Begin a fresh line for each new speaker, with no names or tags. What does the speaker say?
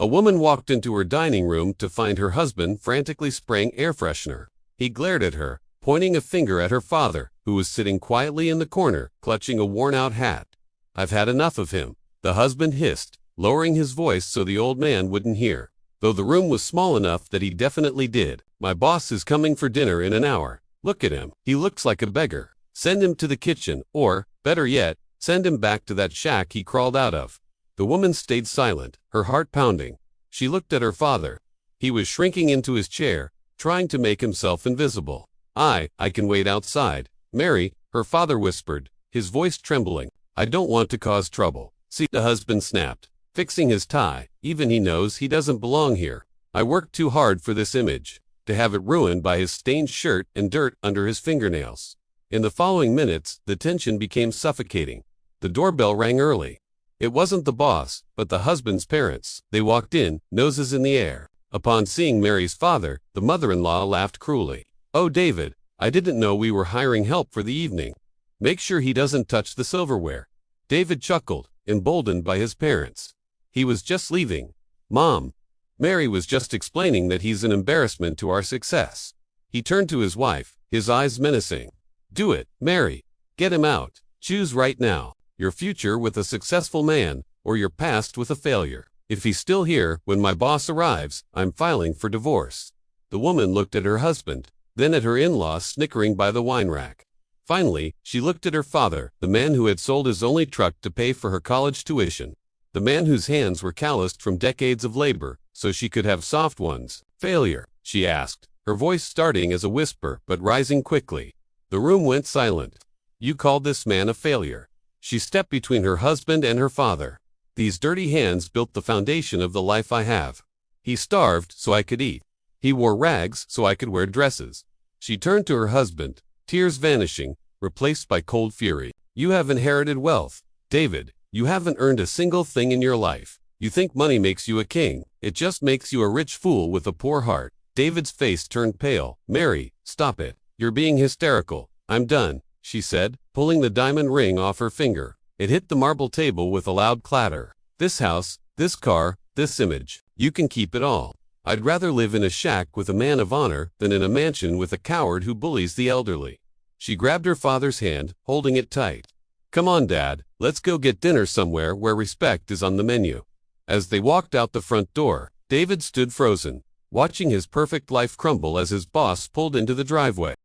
A woman walked into her dining room to find her husband frantically spraying air freshener. He glared at her, pointing a finger at her father, who was sitting quietly in the corner, clutching a worn-out hat. "I've had enough of him," the husband hissed, lowering his voice so the old man wouldn't hear, though the room was small enough that he definitely did. "My boss is coming for dinner in an hour. Look at him. He looks like a beggar. Send him to the kitchen, or, better yet, send him back to that shack he crawled out of." The woman stayed silent, her heart pounding. She looked at her father. He was shrinking into his chair, trying to make himself invisible. I can wait outside. "Mary," her father whispered, his voice trembling. "I don't want to cause trouble." "See," the husband snapped, fixing his tie. "Even he knows he doesn't belong here. I worked too hard for this image, to have it ruined by his stained shirt and dirt under his fingernails." In the following minutes, the tension became suffocating. The doorbell rang early. It wasn't the boss, but the husband's parents. They walked in, noses in the air. Upon seeing Mary's father, the mother-in-law laughed cruelly. "Oh, David, I didn't know we were hiring help for the evening. Make sure he doesn't touch the silverware." David chuckled, emboldened by his parents. "He was just leaving. Mom, Mary was just explaining that he's an embarrassment to our success." He turned to his wife, his eyes menacing. "Do it, Mary. Get him out. Choose right now. Your future with a successful man, or your past with a failure. If he's still here when my boss arrives, I'm filing for divorce." The woman looked at her husband, then at her in-laws snickering by the wine rack. Finally, she looked at her father, the man who had sold his only truck to pay for her college tuition. The man whose hands were calloused from decades of labor, so she could have soft ones. "Failure?" she asked, her voice starting as a whisper but rising quickly. The room went silent. "You called this man a failure?" She stepped between her husband and her father. "These dirty hands built the foundation of the life I have. He starved so I could eat. He wore rags so I could wear dresses." She turned to her husband, tears vanishing, replaced by cold fury. "You have inherited wealth. David, you haven't earned a single thing in your life. You think money makes you a king. It just makes you a rich fool with a poor heart." David's face turned pale. "Mary, stop it. You're being hysterical. I'm done," she said, pulling the diamond ring off her finger. It hit the marble table with a loud clatter. "This house, this car, this image. You can keep it all. I'd rather live in a shack with a man of honor than in a mansion with a coward who bullies the elderly." She grabbed her father's hand, holding it tight. "Come on, Dad, let's go get dinner somewhere where respect is on the menu." As they walked out the front door, David stood frozen, watching his perfect life crumble as his boss pulled into the driveway.